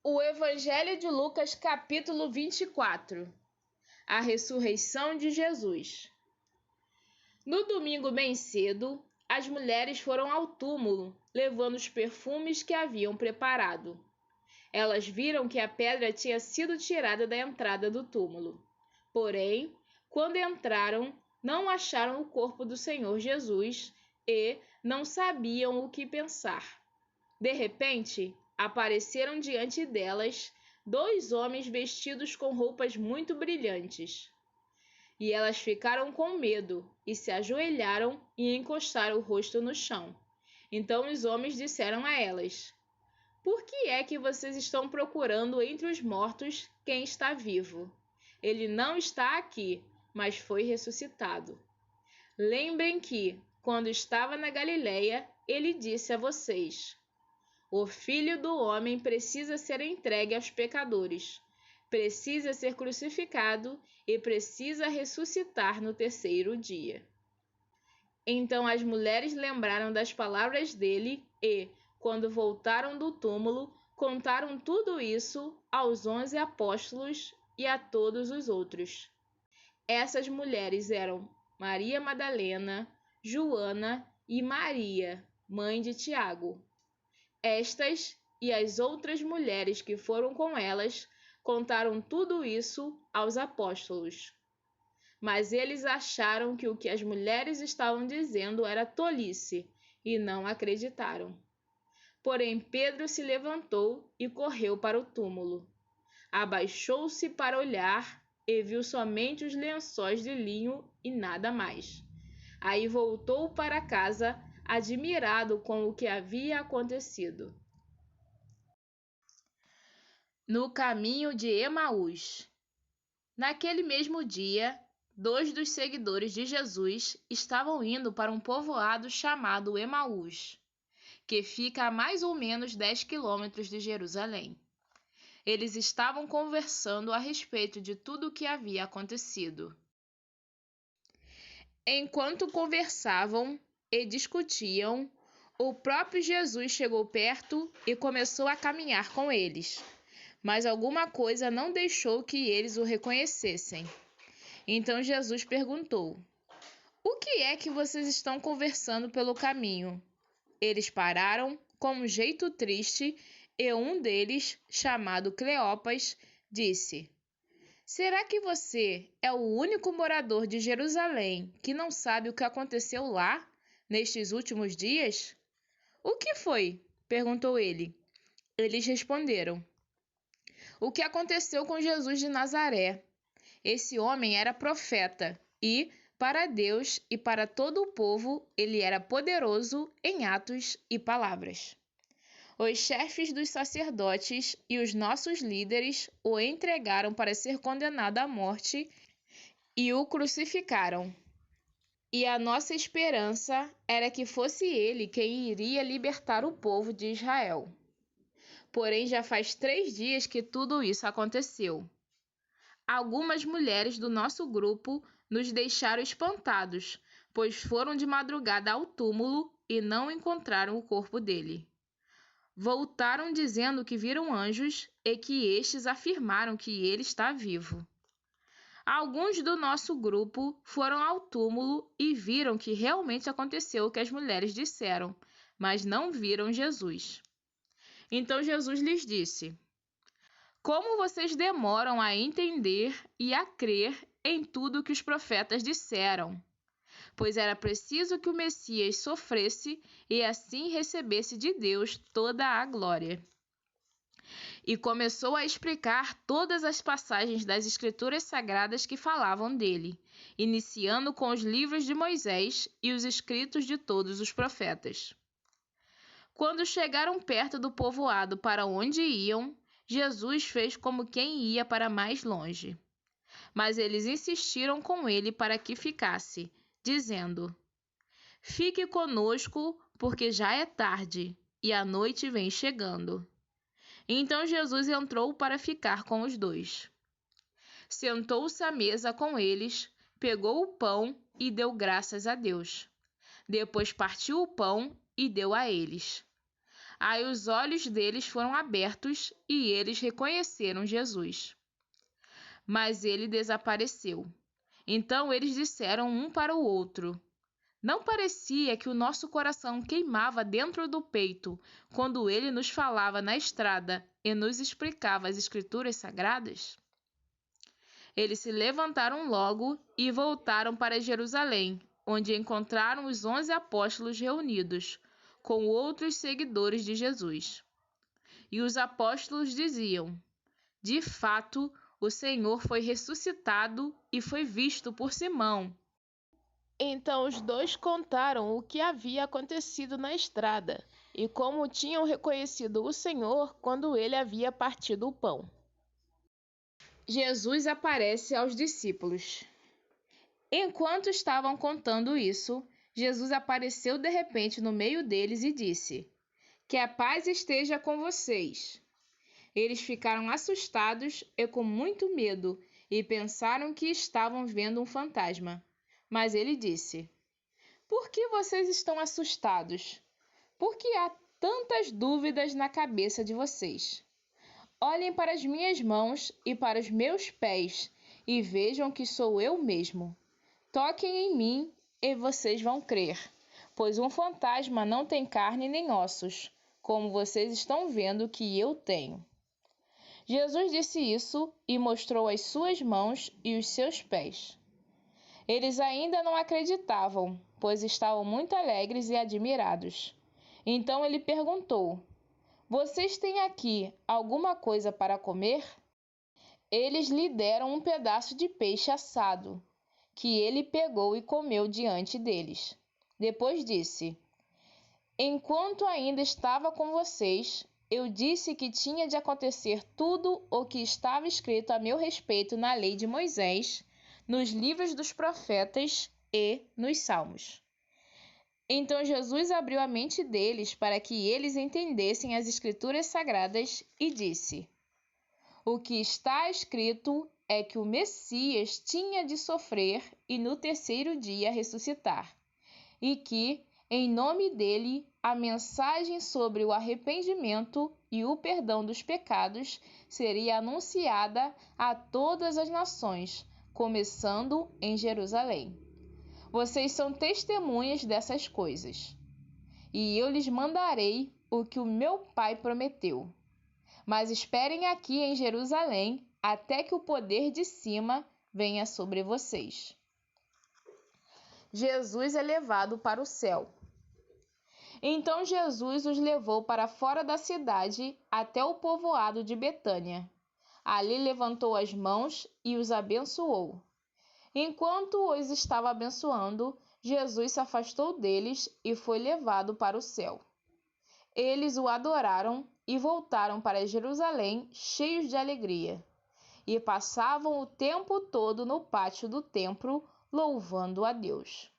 O Evangelho de Lucas, capítulo 24. A ressurreição de Jesus. No domingo bem cedo, as mulheres foram ao túmulo, levando os perfumes que haviam preparado. Elas viram que a pedra tinha sido tirada da entrada do túmulo. Porém, quando entraram, não acharam o corpo do Senhor Jesus e não sabiam o que pensar. De repente, apareceram diante delas 2 homens vestidos com roupas muito brilhantes. E elas ficaram com medo e se ajoelharam e encostaram o rosto no chão. Então os homens disseram a elas: "Por que é que vocês estão procurando entre os mortos quem está vivo? Ele não está aqui, mas foi ressuscitado. Lembrem que, quando estava na Galileia, ele disse a vocês: o Filho do Homem precisa ser entregue aos pecadores, precisa ser crucificado e precisa ressuscitar no 3º dia." Então as mulheres lembraram das palavras dele e, quando voltaram do túmulo, contaram tudo isso aos 11 apóstolos e a todos os outros. Essas mulheres eram Maria Madalena, Joana e Maria, mãe de Tiago. Estas e as outras mulheres que foram com elas contaram tudo isso aos apóstolos. Mas eles acharam que o que as mulheres estavam dizendo era tolice e não acreditaram. Porém, Pedro se levantou e correu para o túmulo. Abaixou-se para olhar e viu somente os lençóis de linho e nada mais. Aí voltou para casa, admirado com o que havia acontecido. No caminho de Emaús. Naquele mesmo dia, 2 dos seguidores de Jesus estavam indo para um povoado chamado Emaús, que fica a mais ou menos 10 quilômetros de Jerusalém. Eles estavam conversando a respeito de tudo o que havia acontecido. Enquanto conversavam e discutiam, o próprio Jesus chegou perto e começou a caminhar com eles, mas alguma coisa não deixou que eles o reconhecessem. Então Jesus perguntou: "O que é que vocês estão conversando pelo caminho?" Eles pararam com um jeito triste e um deles, chamado Cleopas, disse: "Será que você é o único morador de Jerusalém que não sabe o que aconteceu lá, nestes últimos dias?" "O que foi?" perguntou ele. Eles responderam: "O que aconteceu com Jesus de Nazaré. Esse homem era profeta e, para Deus e para todo o povo, ele era poderoso em atos e palavras. Os chefes dos sacerdotes e os nossos líderes o entregaram para ser condenado à morte e o crucificaram. E a nossa esperança era que fosse ele quem iria libertar o povo de Israel. Porém, já faz 3 dias que tudo isso aconteceu. Algumas mulheres do nosso grupo nos deixaram espantados, pois foram de madrugada ao túmulo e não encontraram o corpo dele. Voltaram dizendo que viram anjos e que estes afirmaram que ele está vivo. Alguns do nosso grupo foram ao túmulo e viram que realmente aconteceu o que as mulheres disseram, mas não viram Jesus." Então Jesus lhes disse: "Como vocês demoram a entender e a crer em tudo que os profetas disseram? Pois era preciso que o Messias sofresse e assim recebesse de Deus toda a glória." E começou a explicar todas as passagens das Escrituras Sagradas que falavam dele, iniciando com os livros de Moisés e os escritos de todos os profetas. Quando chegaram perto do povoado para onde iam, Jesus fez como quem ia para mais longe. Mas eles insistiram com ele para que ficasse, dizendo: "Fique conosco, porque já é tarde, e a noite vem chegando." Então Jesus entrou para ficar com os 2. Sentou-se à mesa com eles, pegou o pão e deu graças a Deus. Depois partiu o pão e deu a eles. Aí os olhos deles foram abertos e eles reconheceram Jesus. Mas ele desapareceu. Então eles disseram um para o outro: não parecia que o nosso coração queimava dentro do peito quando ele nos falava na estrada e nos explicava as Escrituras Sagradas? Eles se levantaram logo e voltaram para Jerusalém, onde encontraram os 11 apóstolos reunidos, com outros seguidores de Jesus. E os apóstolos diziam: de fato, o Senhor foi ressuscitado e foi visto por Simão. Então os dois contaram o que havia acontecido na estrada e como tinham reconhecido o Senhor quando ele havia partido o pão. Jesus aparece aos discípulos. Enquanto estavam contando isso, Jesus apareceu de repente no meio deles e disse: que a paz esteja com vocês. Eles ficaram assustados e com muito medo e pensaram que estavam vendo um fantasma. Mas ele disse: por que vocês estão assustados? Por que há tantas dúvidas na cabeça de vocês? Olhem para as minhas mãos e para os meus pés e vejam que sou eu mesmo. Toquem em mim e vocês vão crer, pois um fantasma não tem carne nem ossos, como vocês estão vendo que eu tenho. Jesus disse isso e mostrou as suas mãos e os seus pés. Eles ainda não acreditavam, pois estavam muito alegres e admirados. Então ele perguntou: vocês têm aqui alguma coisa para comer? Eles lhe deram um pedaço de peixe assado, que ele pegou e comeu diante deles. Depois disse: enquanto ainda estava com vocês, eu disse que tinha de acontecer tudo o que estava escrito a meu respeito na lei de Moisés, nos livros dos profetas e nos salmos. Então Jesus abriu a mente deles para que eles entendessem as Escrituras Sagradas e disse: o que está escrito é que o Messias tinha de sofrer e no terceiro dia ressuscitar, e que, em nome dele, a mensagem sobre o arrependimento e o perdão dos pecados seria anunciada a todas as nações, começando em Jerusalém. Vocês são testemunhas dessas coisas. E eu lhes mandarei o que o meu Pai prometeu. Mas esperem aqui em Jerusalém até que o poder de cima venha sobre vocês. Jesus é levado para o céu. Então Jesus os levou para fora da cidade até o povoado de Betânia. Ali levantou as mãos e os abençoou. Enquanto os estava abençoando, Jesus se afastou deles e foi levado para o céu. Eles o adoraram e voltaram para Jerusalém cheios de alegria. E passavam o tempo todo no pátio do templo, louvando a Deus.